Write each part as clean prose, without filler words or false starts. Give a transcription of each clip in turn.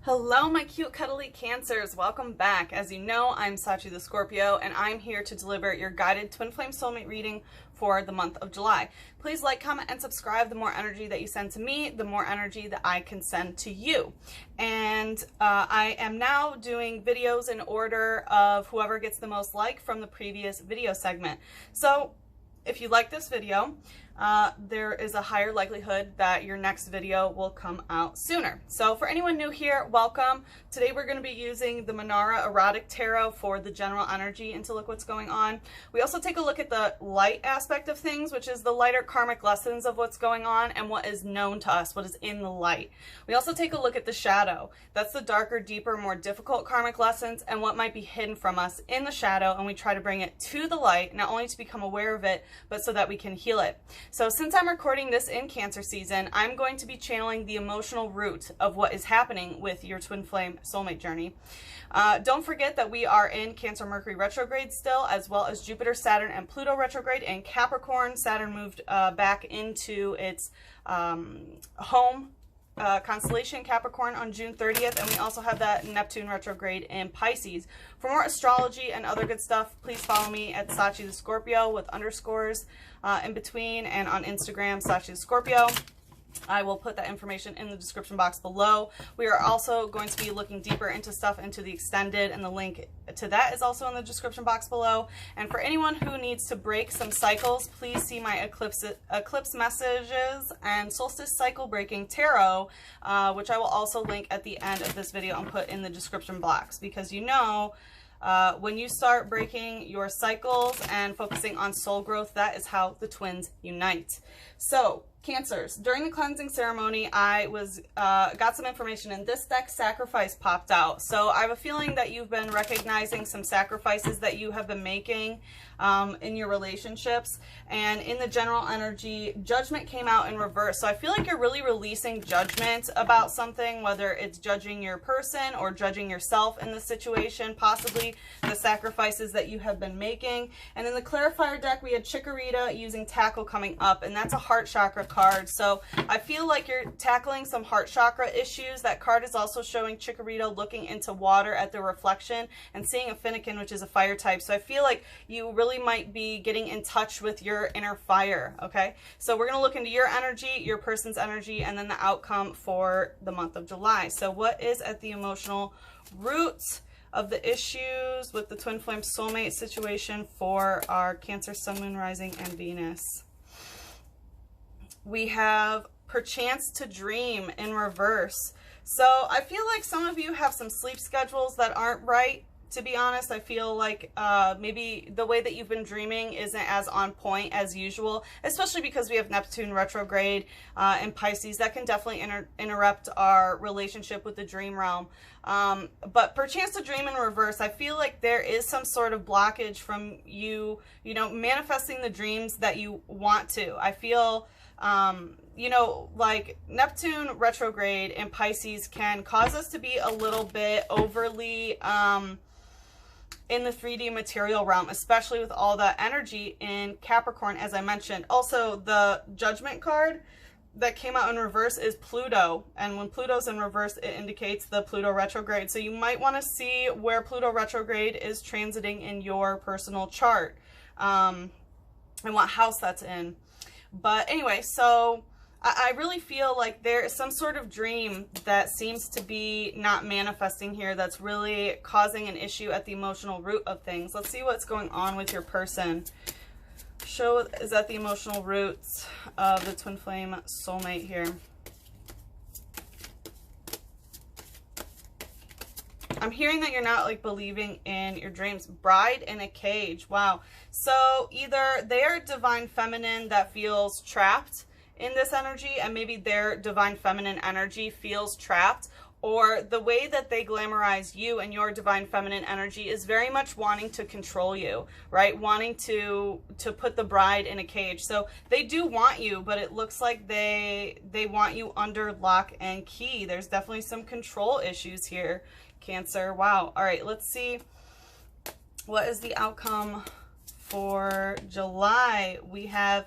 Hello, my cute cuddly Cancers. Welcome back. As you know, I'm Sachi the Scorpio, and I'm here to deliver your guided twin flame soulmate reading for the month of July. Please like, comment, and subscribe. The more energy that you send to me, the more energy that I can send to you. And I am now doing videos in order of whoever gets the most like from the previous video segment. So if you like this video, there is a higher likelihood that your next video will come out sooner. So for anyone new here, welcome. Today we're going to be using the Manara Erotic Tarot for the general energy and to look what's going on. We also take a look at the light aspect of things, which is the lighter karmic lessons of what's going on and what is known to us, what is in the light. We also take a look at the shadow. That's the darker, deeper, more difficult karmic lessons and what might be hidden from us in the shadow, and we try to bring it to the light, not only to become aware of it, but so that we can heal it. So since I'm recording this in Cancer season, I'm going to be channeling the emotional root of what is happening with your twin flame soulmate journey. Don't forget that we are in Cancer Mercury retrograde still, as well as Jupiter, Saturn, and Pluto retrograde in Capricorn. Saturn moved back into its home constellation Capricorn on June 30th, and we also have that Neptune retrograde in Pisces. For more astrology and other good stuff, please follow me at Sachi the Scorpio with underscores in between, and on Instagram, Sachi the Scorpio. I will put that information in the description box below. We are also going to be looking deeper into stuff into the extended, and the link to that is also in the description box below. And for anyone who needs to break some cycles, please see my Eclipse messages and Solstice cycle breaking tarot, which I will also link at the end of this video and put in the description box, because you know, when you start breaking your cycles and focusing on soul growth, that is how the twins unite. So Cancers, during the cleansing ceremony, I got some information, and this deck sacrifice popped out. So I have a feeling that you've been recognizing some sacrifices that you have been making in your relationships. And in the general energy, judgment came out in reverse. So I feel like you're really releasing judgment about something, whether it's judging your person or judging yourself in the situation, possibly the sacrifices that you have been making. And in the clarifier deck, we had Chikorita using tackle coming up, and that's a heart chakra card. So I feel like you're tackling some heart chakra issues. That card is also showing Chikorita looking into water at the reflection and seeing a Finnegan, which is a fire type. So I feel like you really might be getting in touch with your inner fire. Okay, so we're going to look into your energy, your person's energy, and then the outcome for the month of July. So what is at the emotional root of the issues with the twin flame soulmate situation for our Cancer, Sun, Moon, Rising, and Venus? We have perchance to dream in reverse. So I feel like some of you have some sleep schedules that aren't right. To be honest, I feel like maybe the way that you've been dreaming isn't as on point as usual, especially because we have Neptune retrograde in Pisces. That can definitely interrupt our relationship with the dream realm. But perchance to dream in reverse, I feel like there is some sort of blockage from you, manifesting the dreams that you want to. I feel like Neptune retrograde in Pisces can cause us to be a little bit overly in the 3D material realm, especially with all the energy in Capricorn, as I mentioned. Also, the Judgment card that came out in reverse is Pluto, and when Pluto's in reverse, it indicates the Pluto retrograde. So you might want to see where Pluto retrograde is transiting in your personal chart, and what house that's in. But anyway, so I really feel like there is some sort of dream that seems to be not manifesting here, that's really causing an issue at the emotional root of things. Let's see what's going on with your person. Show is at the emotional roots of the twin flame soulmate here. I'm hearing that you're not like believing in your dreams. Bride in a cage. Wow. So either they're divine feminine that feels trapped in this energy, and maybe their divine feminine energy feels trapped, or the way that they glamorize you and your divine feminine energy is very much wanting to control you, right? Wanting to put the bride in a cage. So they do want you, but it looks like they want you under lock and key. There's definitely some control issues here, Cancer. Wow. All right, let's see what is the outcome for July. We have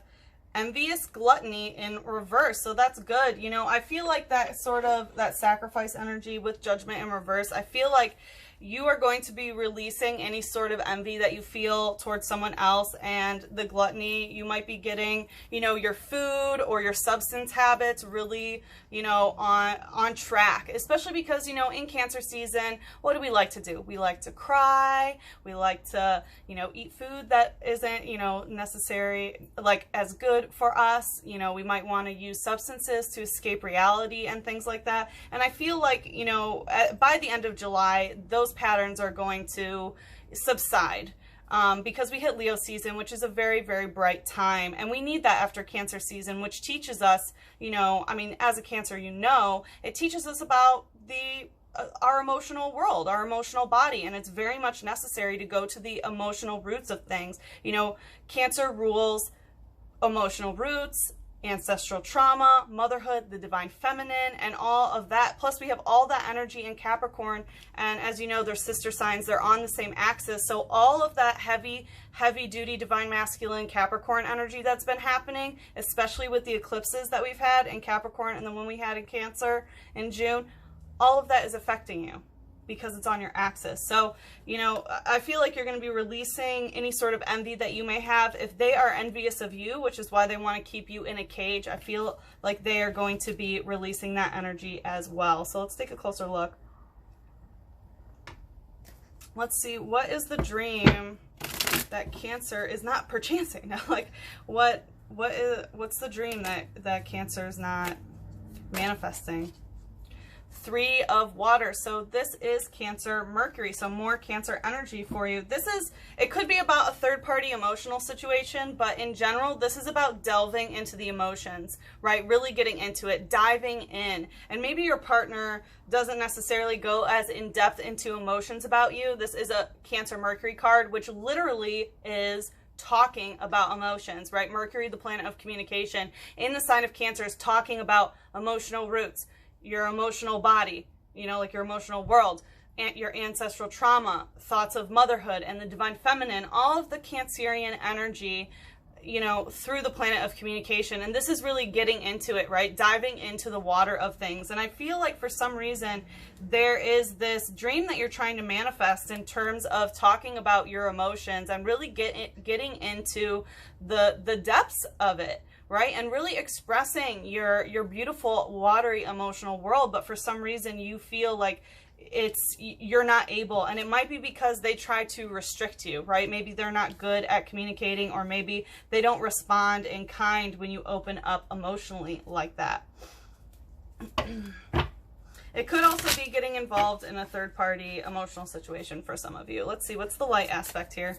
envious gluttony in reverse. So that's good. You know, I feel like that sort of, that sacrifice energy with judgment in reverse, I feel like you are going to be releasing any sort of envy that you feel towards someone else, and the gluttony, you might be getting, you know, your food or your substance habits really, you know, on track, especially because, you know, in Cancer season, what do we like to do? We like to cry. We like to, you know, eat food that isn't, you know, necessary, like as good for us. You know, we might want to use substances to escape reality and things like that. And I feel like, you know, by the end of July, those patterns are going to subside, because we hit Leo season, which is a very, very bright time, and we need that after Cancer season, which teaches us, you know, I mean, as a Cancer, you know, it teaches us about our emotional world, our emotional body, and it's very much necessary to go to the emotional roots of things. You know, Cancer rules emotional roots, ancestral trauma, motherhood, the divine feminine, and all of that. Plus we have all that energy in Capricorn, and as you know, they're sister signs, they're on the same axis, so all of that heavy duty divine masculine Capricorn energy that's been happening, especially with the eclipses that we've had in Capricorn and the one we had in Cancer in June, all of that is affecting you because it's on your axis. So, you know, I feel like you're going to be releasing any sort of envy that you may have. If they are envious of you, which is why they want to keep you in a cage, I feel like they are going to be releasing that energy as well. So let's take a closer look. Let's see, what is the dream that Cancer is not perchancing? Like, what's the dream that Cancer is not manifesting? 3 of water. So this is Cancer Mercury. So more Cancer energy for you. It could be about a third party emotional situation, but in general, this is about delving into the emotions, right? Really getting into it, diving in. And maybe your partner doesn't necessarily go as in depth into emotions about you. This is a Cancer Mercury card, which literally is talking about emotions, right? Mercury, the planet of communication, in the sign of Cancer, is talking about emotional roots, your emotional body, you know, like your emotional world, and your ancestral trauma, thoughts of motherhood and the divine feminine, all of the Cancerian energy, you know, through the planet of communication. And this is really getting into it, right? Diving into the water of things. And I feel like for some reason there is this dream that you're trying to manifest in terms of talking about your emotions and really getting into the depths of it, right? And really expressing your beautiful, watery, emotional world. But for some reason you feel like you're not able, and it might be because they try to restrict you, right? Maybe they're not good at communicating, or maybe they don't respond in kind when you open up emotionally like that. It could also be getting involved in a third party emotional situation for some of you. Let's see, what's the light aspect here?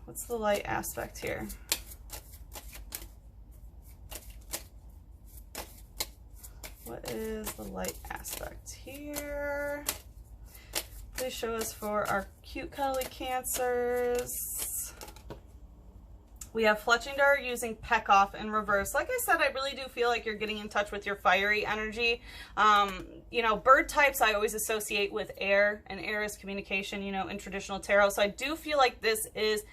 What's the light aspect here? What is the light aspect here? Please show us for our cute, cuddly Cancers. We have Fletchinger using Peck Off in reverse. Like I said, I really do feel like you're getting in touch with your fiery energy. You know, bird types I always associate with air, and air is communication, you know, in traditional tarot. So I do feel like this is,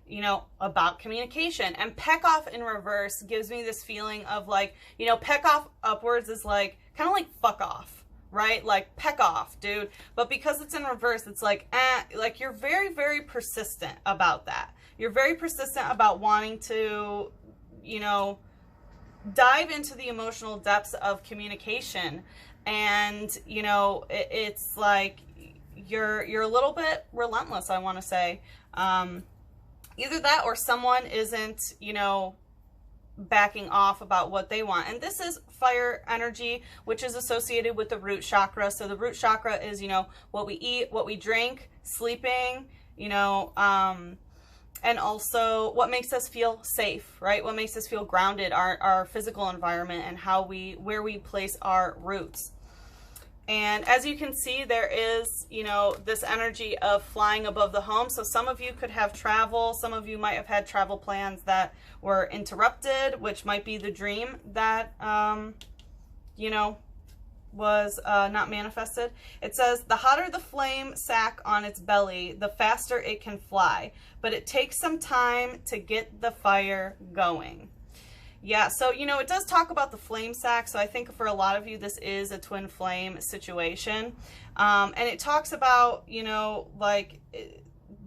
you know, about communication. And Peck Off in reverse gives me this feeling of like, you know, peck off upwards is like, kind of like fuck off, right? Like peck off, dude. But because it's in reverse, it's like, like you're very, very persistent about that. You're very persistent about wanting to, you know, dive into the emotional depths of communication. And, you know, it's like, you're a little bit relentless, I want to say. Either that or someone isn't, you know, backing off about what they want. And this is fire energy, which is associated with the root chakra. So the root chakra is, you know, what we eat, what we drink, sleeping, you know, and also what makes us feel safe, right? What makes us feel grounded, our physical environment, and where we place our roots. And as you can see, there is, you know, this energy of flying above the home. So some of you could have travel. Some of you might have had travel plans that were interrupted, which might be the dream that, you know, was not manifested. It says, the hotter the flame sack on its belly, the faster it can fly, but it takes some time to get the fire going. Yeah, so, you know, it does talk about the flame sack, so I think for a lot of you, this is a twin flame situation. And it talks about, you know, like,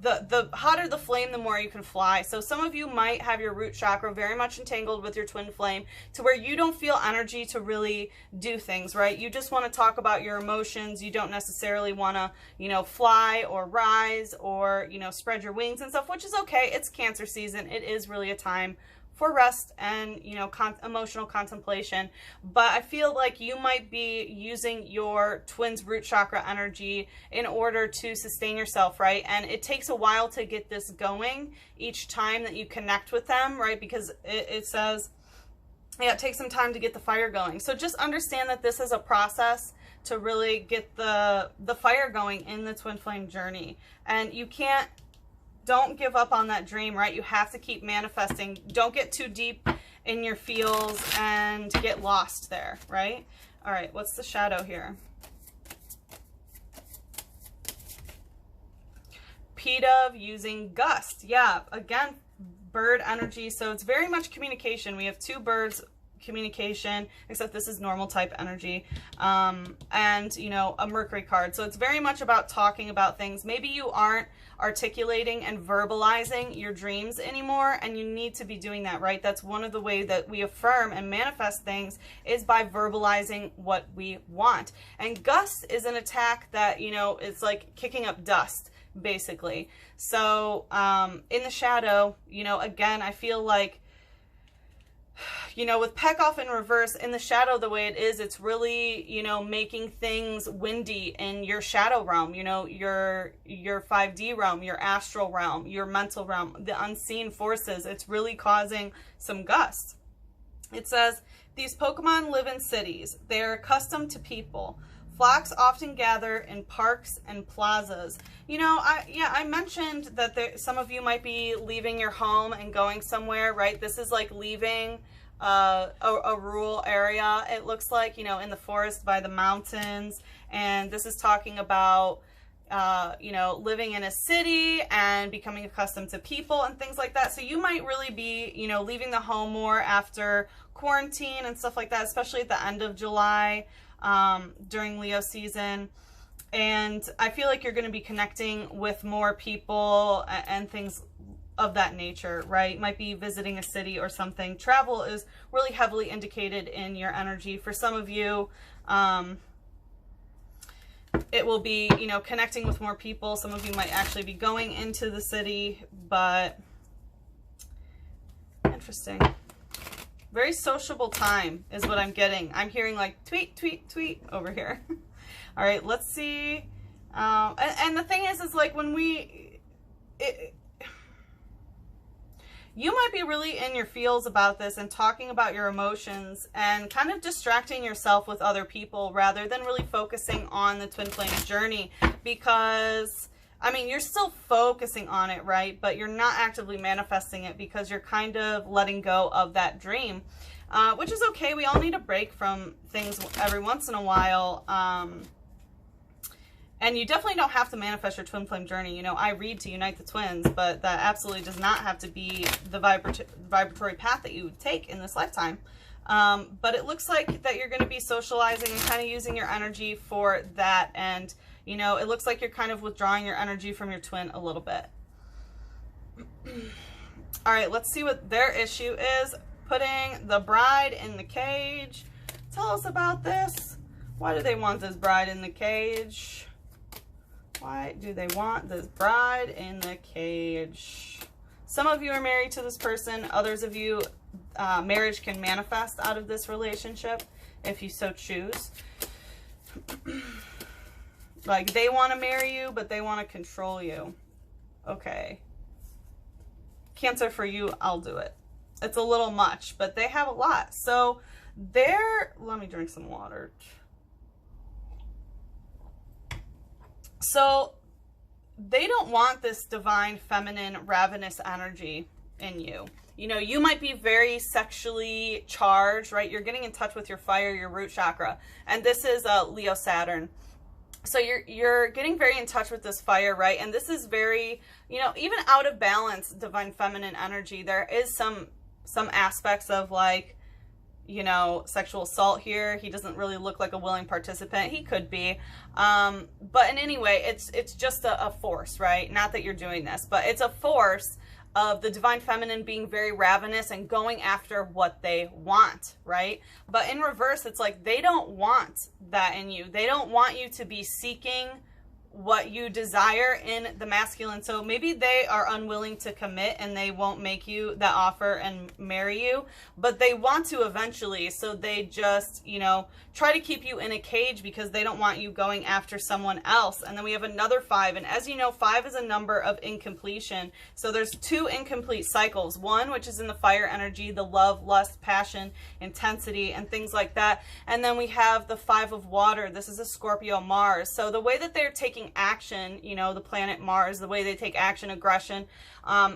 the hotter the flame, the more you can fly. So some of you might have your root chakra very much entangled with your twin flame to where you don't feel energy to really do things, right? You just want to talk about your emotions. You don't necessarily want to, you know, fly or rise or, you know, spread your wings and stuff, which is okay. It's Cancer season. It is really a time for rest and, you know, emotional contemplation. But I feel like you might be using your twin's root chakra energy in order to sustain yourself, right? And it takes a while to get this going each time that you connect with them, right? Because it says, yeah, it takes some time to get the fire going. So just understand that this is a process to really get the fire going in the twin flame journey. And you don't give up on that dream, right? You have to keep manifesting. Don't get too deep in your feels and get lost there, right? All right, what's the shadow here? Predictive using gust. Yeah, again, bird energy. So it's very much communication. We have two birds, communication, except this is normal type energy, and, you know, a Mercury card. So it's very much about talking about things. Maybe you aren't articulating and verbalizing your dreams anymore, and you need to be doing that, right? That's one of the ways that we affirm and manifest things, is by verbalizing what we want. And gust is an attack that, you know, it's like kicking up dust, basically. So in the shadow, you know, again, I feel like, you know, with Peckoff in reverse, in the shadow, the way it is, it's really, you know, making things windy in your shadow realm, you know, your 5D realm, your astral realm, your mental realm, the unseen forces. It's really causing some gusts. It says, these Pokemon live in cities. They are accustomed to people. Flocks often gather in parks and plazas. You know, I mentioned that some of you might be leaving your home and going somewhere, right? This is like leaving a rural area. It looks like, you know, in the forest by the mountains. And this is talking about, you know, living in a city and becoming accustomed to people and things like that. So you might really be, you know, leaving the home more after quarantine and stuff like that, especially at the end of July. During Leo season, and I feel like you're going to be connecting with more people and things of that nature, right? Might be visiting a city or something. Travel is really heavily indicated in your energy. For some of you, it will be, you know, connecting with more people. Some of you might actually be going into the city, but interesting. Very sociable time is what I'm getting. I'm hearing like tweet, tweet, tweet over here. All right, let's see. And the thing is like when you might be really in your feels about this and talking about your emotions and kind of distracting yourself with other people rather than really focusing on the twin flame journey, because I mean, you're still focusing on it, right? But you're not actively manifesting it because you're kind of letting go of that dream, which is okay. We all need a break from things every once in a while. And you definitely don't have to manifest your twin flame journey. You know, I read to unite the twins, but that absolutely does not have to be the vibratory path that you would take in this lifetime. But it looks like that you're going to be socializing and kind of using your energy for that. And, you know, it looks like you're kind of withdrawing your energy from your twin a little bit. All right, let's see what their issue is. Putting the bride in the cage. Tell us about this. Why do they want this bride in the cage? Why do they want this bride in the cage? Some of you are married to this person. Others of you, marriage can manifest out of this relationship if you so choose. Like, they want to marry you, but they want to control you. Okay. Cancer, for you, I'll do it. It's a little much, but they have a lot. So let me drink some water. So they don't want this divine, feminine, ravenous energy. in you. You know, you might be very sexually charged, right? You're getting in touch with your fire, your root chakra. And this is Leo Saturn. So you're getting very in touch with this fire, right? And this is very, you know, even out of balance, divine feminine energy. There is some aspects of, like, you know, sexual assault here. He doesn't really look like a willing participant. He could be. But in any way, it's just a force, right? Not that you're doing this, but it's a force of the divine feminine being very ravenous and going after what they want, right? But in reverse, it's like they don't want that in you. They don't want you to be seeking what you desire in the masculine. So maybe they are unwilling to commit and they won't make you that offer and marry you, but they want to eventually. So they just, you know, try to keep you in a cage because they don't want you going after someone else. And then we have another 5. And as you know, 5 is a number of incompletion. So there's 2 incomplete cycles. One, which is in the fire energy, the love, lust, passion, intensity, and things like that. And then we have the 5 of water. This is a Scorpio Mars. So the way that they're taking action, you know, the planet Mars, the way they take action, aggression,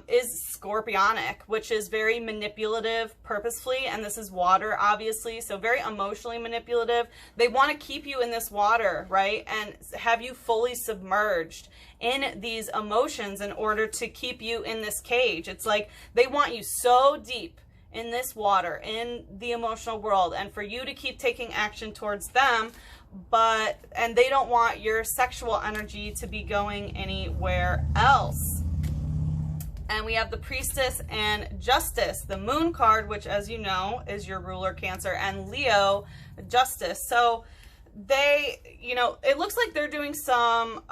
is scorpionic, which is very manipulative purposefully. And this is water, obviously. So very emotionally manipulative. They want to keep you in this water, right? And have you fully submerged in these emotions in order to keep you in this cage. It's like they want you so deep in this water, in the emotional world, and for you to keep taking action towards them, and they don't want your sexual energy to be going anywhere else. And we have the Priestess and Justice, the Moon card, which, as you know, is your ruler, Cancer, and Leo, Justice. So they, you know, it looks like they're doing some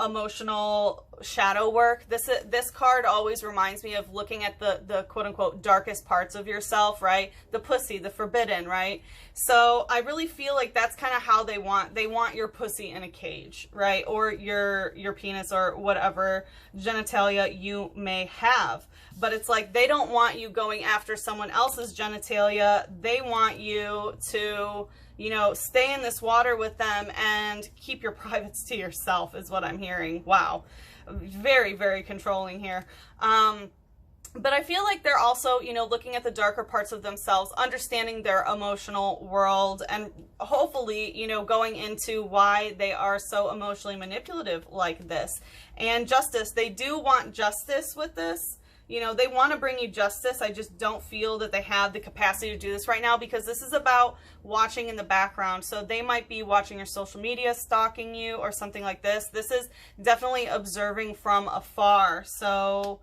emotional shadow work. This card always reminds me of looking at the quote-unquote darkest parts of yourself, right? The pussy, the forbidden, right? So I really feel like that's kind of how they want your pussy in a cage, right? Or your penis or whatever genitalia you may have. But it's like they don't want you going after someone else's genitalia. They want you to, you know, stay in this water with them and keep your privates to yourself is what I'm hearing. Wow. Very, very controlling here. But I feel like they're also, you know, looking at the darker parts of themselves, understanding their emotional world, and hopefully, you know, going into why they are so emotionally manipulative like this. And justice, they do want justice with this. You know, they want to bring you justice. I just don't feel that they have the capacity to do this right now, because this is about watching in the background. So they might be watching your social media, stalking you, or something like this. This is definitely observing from afar. So,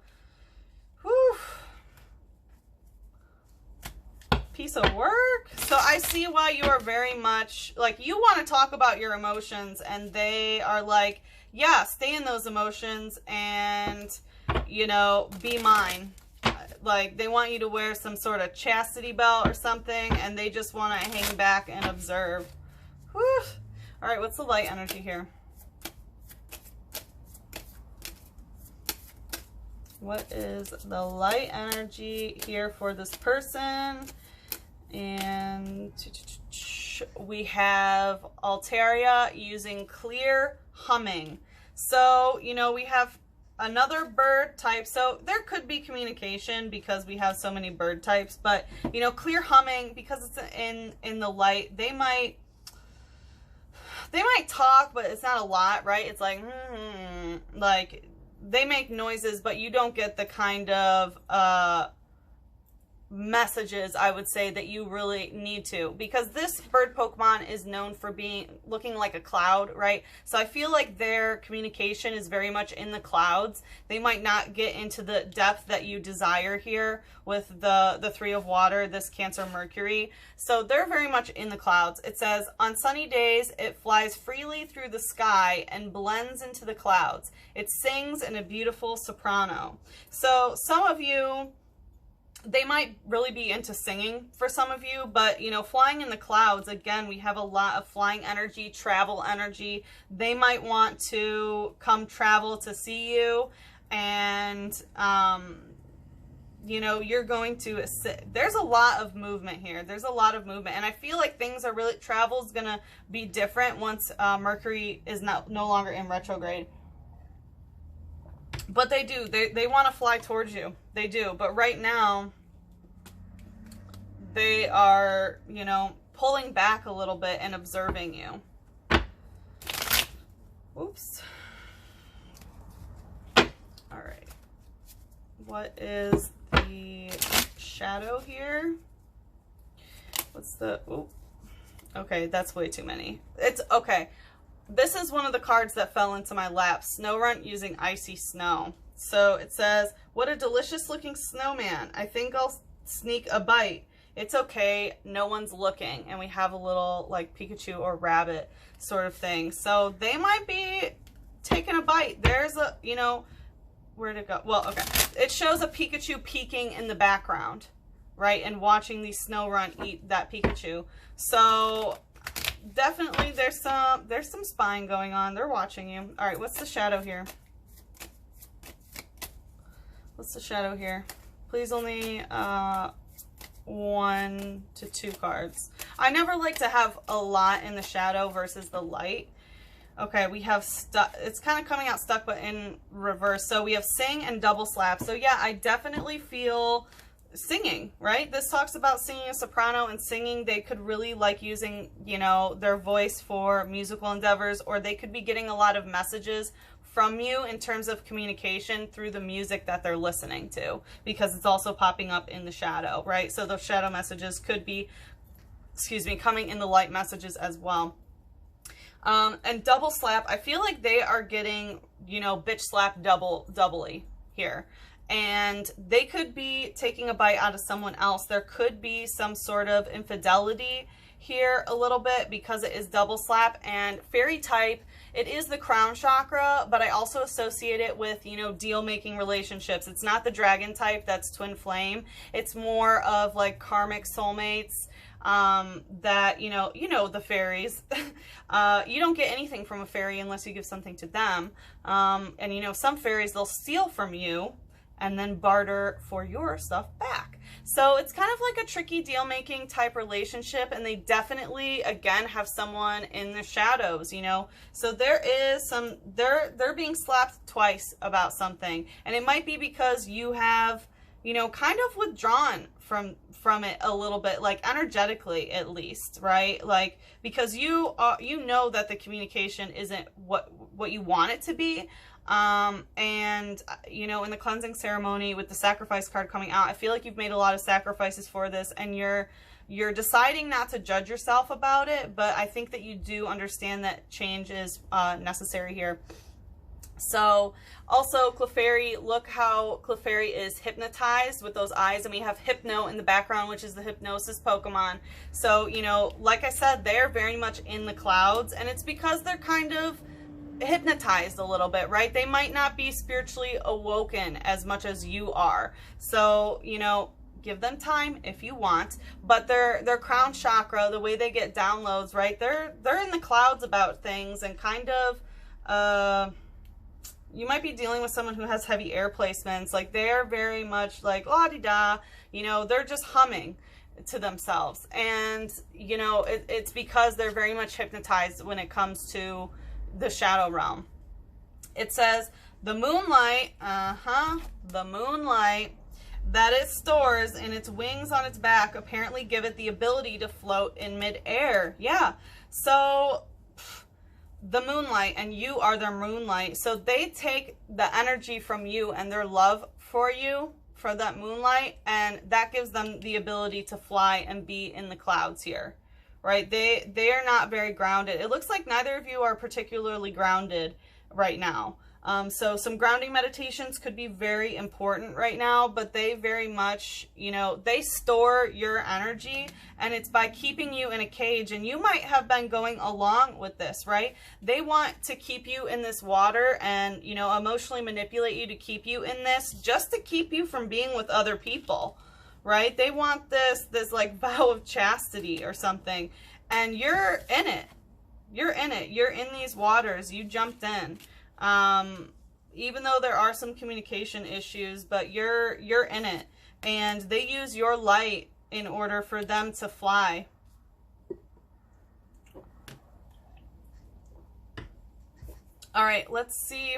whew. Piece of work. So I see why you are very much, like, you want to talk about your emotions, and they are like, yeah, stay in those emotions and, you know, be mine. Like, they want you to wear some sort of chastity belt or something, and they just want to hang back and observe. Whew. All right, what's the light energy here? What is the light energy here for this person? And we have Altaria using clear humming. So, you know, we have another bird type. So there could be communication because we have so many bird types, but, you know, clear humming, because it's in the light, they might talk, but it's not a lot, right? It's like, like they make noises, but you don't get the kind of, messages, I would say, that you really need to, because this bird Pokemon is known for looking like a cloud, right? So I feel like their communication is very much in the clouds. They might not get into the depth that you desire here with the 3 of water, this Cancer Mercury. So they're very much in the clouds. It says, on sunny days, it flies freely through the sky and blends into the clouds. It sings in a beautiful soprano. So some of you, they might really be into singing for some of you, but, you know, flying in the clouds, again, we have a lot of flying energy, travel energy. They might want to come travel to see you, and, you know, you're going to, there's a lot of movement here. There's a lot of movement, and I feel like things are really, travel's going to be different once Mercury is no longer in retrograde. But they do. They want to fly towards you. They do. But right now, they are, you know, pulling back a little bit and observing you. Oops. All right. What is the shadow here? What's the... Ooh. Okay, that's way too many. It's okay. This is one of the cards that fell into my lap. Snow Runt using icy snow. So it says, what a delicious looking snowman. I think I'll sneak a bite. It's okay. No one's looking. And we have a little like Pikachu or rabbit sort of thing. So they might be taking a bite. There's a, you know, where'd it go? Well, okay. It shows a Pikachu peeking in the background, right? And watching the Snow Runt eat that Pikachu. So definitely there's some spying going on. They're watching you. All right, what's the shadow here? What's the shadow here? Please only 1 to 2 cards. I never like to have a lot in the shadow versus the light. Okay, we have stuck. It's kind of coming out stuck, but in reverse. So we have sing and double slap. So yeah, I definitely feel singing, right? This talks about singing a soprano and singing. They could really like using, you know, their voice for musical endeavors, or they could be getting a lot of messages from you in terms of communication through the music that they're listening to, because it's also popping up in the shadow, right? So those shadow messages could be, excuse me, coming in the light messages as well. And double slap, I feel like they are getting, you know, bitch slap doubly here. And they could be taking a bite out of someone else. There could be some sort of infidelity here a little bit because it is double slap. And fairy type, it is the crown chakra, but I also associate it with, you know, deal-making relationships. It's not the dragon type, that's twin flame. It's more of like karmic soulmates. That, you know, the fairies, you don't get anything from a fairy unless you give something to them. And you know, some fairies, they'll steal from you and then barter for your stuff back. So it's kind of like a tricky deal-making type relationship, and they definitely, again, have someone in the shadows, you know. So there is some, they're being slapped twice about something, and it might be because you have, you know, kind of withdrawn from it a little bit, like energetically at least, right? Like, because you know that the communication isn't what you want it to be. And you know, in the cleansing ceremony with the sacrifice card coming out, I feel like you've made a lot of sacrifices for this, and you're deciding not to judge yourself about it, but I think that you do understand that change is necessary here. So also Clefairy, look how Clefairy is hypnotized with those eyes, and we have Hypno in the background, which is the hypnosis Pokemon. So, you know, like I said, they're very much in the clouds, and it's because they're kind of hypnotized a little bit, right? They might not be spiritually awoken as much as you are. So, you know, give them time if you want, but their crown chakra, the way they get downloads, right? They're in the clouds about things, and kind of you might be dealing with someone who has heavy air placements. Like, they're very much like la-di-da, you know, they're just humming to themselves. And, you know, it's because they're very much hypnotized when it comes to the shadow realm. It says, the moonlight, the moonlight that it stores in its wings on its back apparently give it the ability to float in midair. Yeah, so the moonlight, and you are their moonlight. So they take the energy from you and their love for you, for that moonlight, and that gives them the ability to fly and be in the clouds here, right? They are not very grounded. It looks like neither of you are particularly grounded right now. So some grounding meditations could be very important right now, but they very much, you know, they store your energy, and it's by keeping you in a cage. And you might have been going along with this, right? They want to keep you in this water and, you know, emotionally manipulate you to keep you in this, just to keep you from being with other people, right? They want this like vow of chastity or something, and you're in it. You're in it. You're in these waters. You jumped in. Even though there are some communication issues, but you're in it, and they use your light in order for them to fly. All right, let's see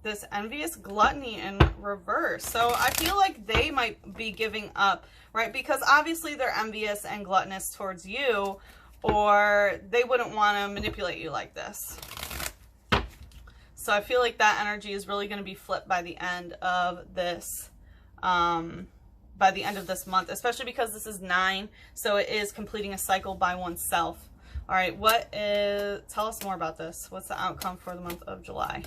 this envious gluttony in reverse. So I feel like they might be giving up, right? Because obviously they're envious and gluttonous towards you, or they wouldn't want to manipulate you like this. So I feel like that energy is really going to be flipped by the end of this, month, especially because this is 9. So it is completing a cycle by oneself. All right, tell us more about this. What's the outcome for the month of July?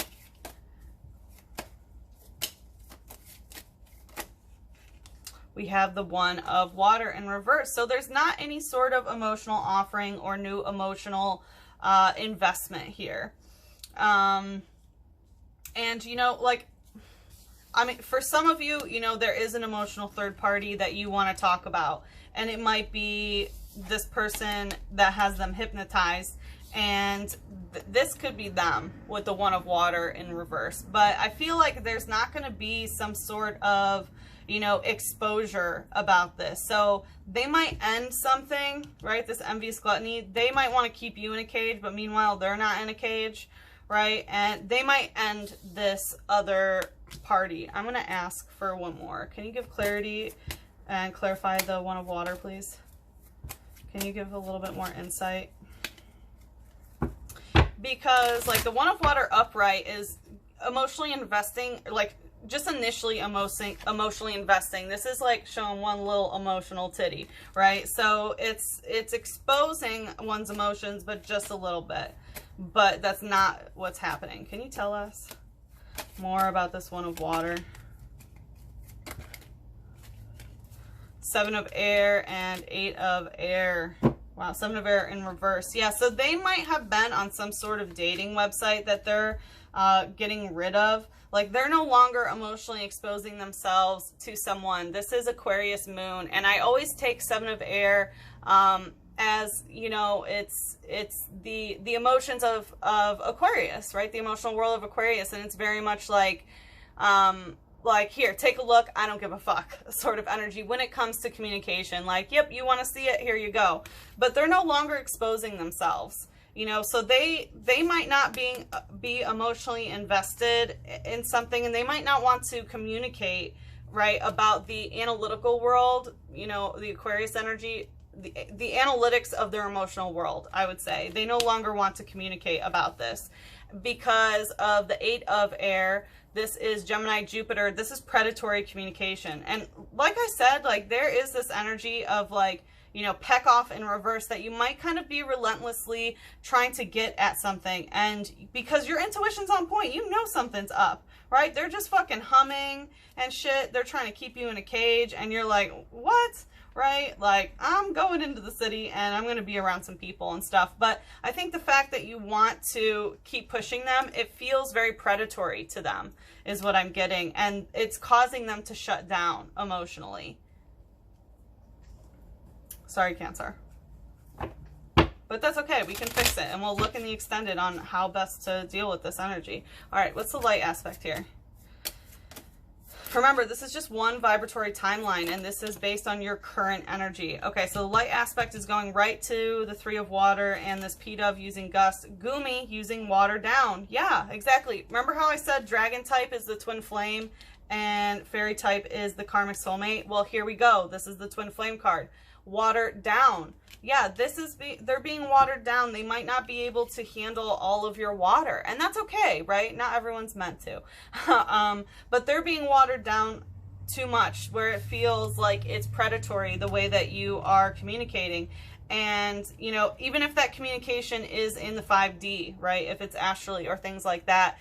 We have the One of Water in reverse. So there's not any sort of emotional offering or new emotional investment here. And, you know, like, I mean, for some of you, you know, there is an emotional third party that you want to talk about. And it might be this person that has them hypnotized. And this could be them with the One of Water in reverse. But I feel like there's not going to be some sort of, you know, exposure about this. So they might end something, right? This envious gluttony. They might want to keep you in a cage, but meanwhile, they're not in a cage, right? And they might end this other party. I'm going to ask for one more. Can you give clarity and clarify the One of Water, please? Can you give a little bit more insight? Because, like, the One of Water upright is emotionally investing, like, just initially emotionally investing. This is like showing one little emotional titty, right? So it's exposing one's emotions, but just a little bit. But that's not what's happening. Can you tell us more about this One of Water? 7 of Air and 8 of Air. Wow, 7 of Air in reverse. Yeah, so they might have been on some sort of dating website that they're getting rid of. Like, they're no longer emotionally exposing themselves to someone. This is Aquarius moon. And I always take 7 of Air as, you know, it's the emotions of Aquarius, right? The emotional world of Aquarius. And it's very much like, here, take a look, I don't give a fuck sort of energy when it comes to communication. Like, yep, you want to see it, here you go. But they're no longer exposing themselves. You know, so they might not be emotionally invested in something, and they might not want to communicate, right, about the analytical world, you know, the Aquarius energy, the analytics of their emotional world, I would say. They no longer want to communicate about this because of the 8 of Air. This is Gemini, Jupiter. This is predatory communication. And like I said, like, there is this energy of, like, you know, peck off in reverse, that you might kind of be relentlessly trying to get at something. And because your intuition's on point, you know something's up, right? They're just fucking humming and shit. They're trying to keep you in a cage. And you're like, what? Right? Like, I'm going into the city and I'm going to be around some people and stuff. But I think the fact that you want to keep pushing them, it feels very predatory to them, is what I'm getting. And it's causing them to shut down emotionally. Sorry, Cancer. But that's okay. We can fix it. And we'll look in the extended on how best to deal with this energy. All right, what's the light aspect here? Remember, this is just one vibratory timeline, and this is based on your current energy. Okay, so the light aspect is going right to the 3 of Water and this P-Dove using Gust. Gumi using Water down. Yeah, exactly. Remember how I said Dragon type is the Twin Flame and Fairy type is the Karmic Soulmate? Well, here we go. This is the Twin Flame card. Water down. Yeah, this is they're being watered down. They might not be able to handle all of your water, and that's okay, right? Not everyone's meant to. But they're being watered down too much, where it feels like it's predatory the way that you are communicating. And, you know, even if that communication is in the 5D, right, if it's astrally or things like that,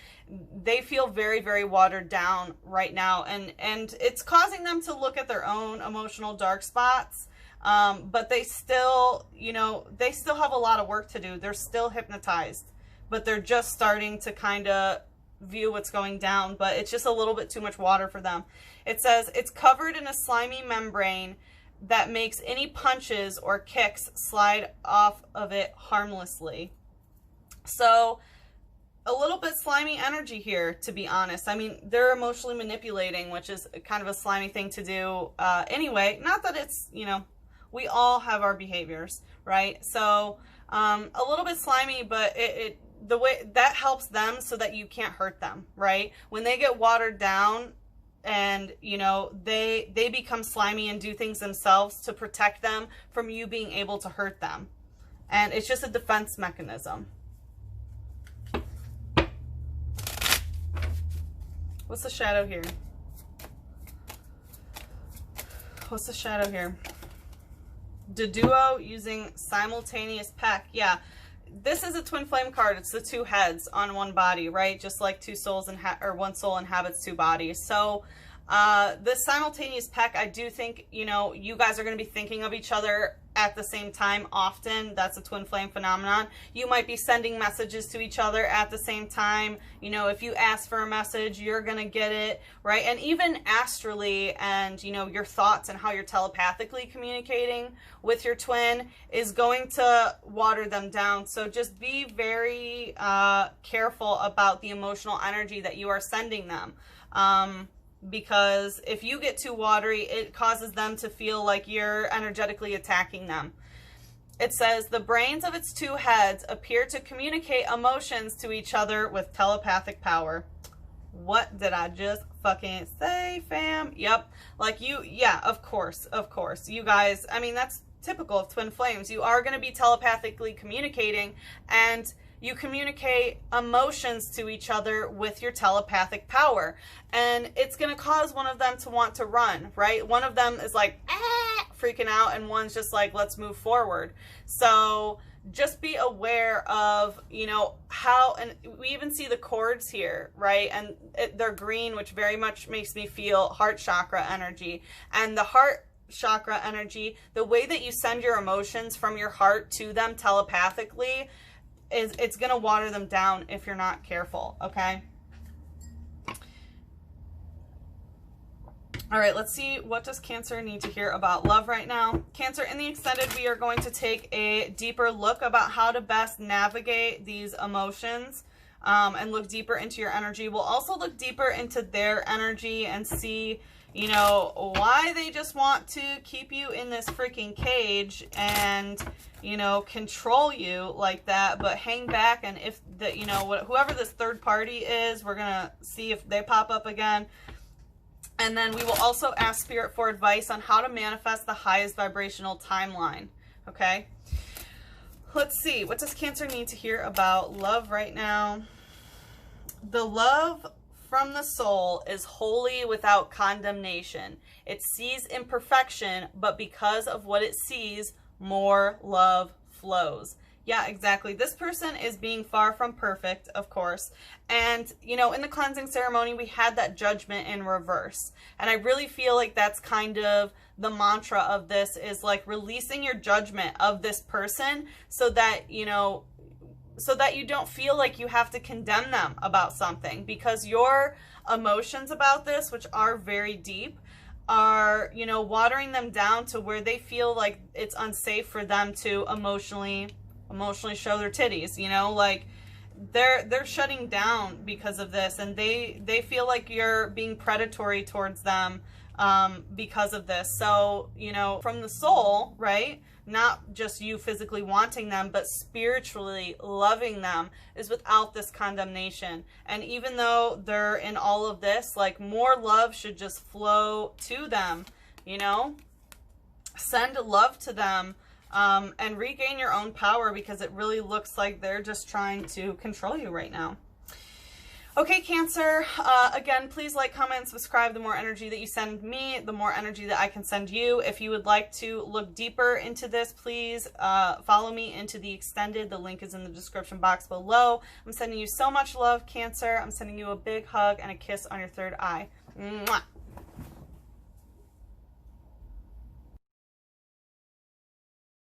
they feel very, very watered down right now. And it's causing them to look at their own emotional dark spots. But they still, you know, they still have a lot of work to do. They're still hypnotized, but they're just starting to kind of view what's going down, but it's just a little bit too much water for them. It says it's covered in a slimy membrane that makes any punches or kicks slide off of it harmlessly. So a little bit slimy energy here, to be honest. I mean, they're emotionally manipulating, which is kind of a slimy thing to do anyway. Not that it's, you know, we all have our behaviors, right? So a little bit slimy, but the way that helps them so that you can't hurt them, right? When they get watered down and, you know, they become slimy and do things themselves to protect them from you being able to hurt them. And it's just a defense mechanism. What's the shadow here? What's the shadow here? The duo using simultaneous peck. Yeah, this is a twin flame card. It's the two heads on one body, right? Just like two souls or one soul inhabits two bodies. So this simultaneous peck, I do think, you know, you guys are going to be thinking of each other at the same time often. That's a twin flame phenomenon. You might be sending messages to each other at the same time. You know, if you ask for a message, you're going to get it, right? And even astrally, and, you know, your thoughts and how you're telepathically communicating with your twin is going to water them down. So just be very careful about the emotional energy that you are sending them. Because if you get too watery, it causes them to feel like you're energetically attacking them. It says, the brains of its two heads appear to communicate emotions to each other with telepathic power. What did I just fucking say, fam? Yep. Like you, yeah, of course. You guys, I mean, that's typical of twin flames. You are going to be telepathically communicating, and you communicate emotions to each other with your telepathic power. And it's going to cause one of them to want to run, right? One of them is like, freaking out, and one's just like, let's move forward. So just be aware of, you know, how, and we even see the cords here, right? And they're green, which very much makes me feel heart chakra energy. And the heart chakra energy, the way that you send your emotions from your heart to them telepathically, it's going to water them down if you're not careful, okay? All right, let's see, what does Cancer need to hear about love right now? Cancer, in the extended, we are going to take a deeper look about how to best navigate these emotions and look deeper into your energy. We'll also look deeper into their energy and see, you know, why they just want to keep you in this freaking cage and, you know, control you like that. But hang back, and if the, you know, whoever this third party is, we're gonna see if they pop up again. And then we will also ask Spirit for advice on how to manifest the highest vibrational timeline. Okay, let's see, what does Cancer need to hear about love right now? The love from the soul is wholly without condemnation. It sees imperfection, but because of what it sees, more love flows. Yeah, exactly. This person is being far from perfect, of course. And, you know, in the cleansing ceremony, we had that judgment in reverse. And I really feel like that's kind of the mantra of this, is like releasing your judgment of this person so that, you know, so that you don't feel like you have to condemn them about something, because your emotions about this, which are very deep, are, you know, watering them down to where they feel like it's unsafe for them to emotionally show their titties, you know, like they're shutting down because of this, and they feel like you're being predatory towards them because of this. So, you know, from the soul, right? Not just you physically wanting them, but spiritually loving them is without this condemnation. And even though they're in all of this, like, more love should just flow to them, you know? Send love to them and regain your own power, because it really looks like they're just trying to control you right now. Okay, Cancer, again, please like, comment, and subscribe. The more energy that you send me, the more energy that I can send you. If you would like to look deeper into this, please follow me into the extended. The link is in the description box below. I'm sending you so much love, Cancer. I'm sending you a big hug and a kiss on your third eye. Mwah.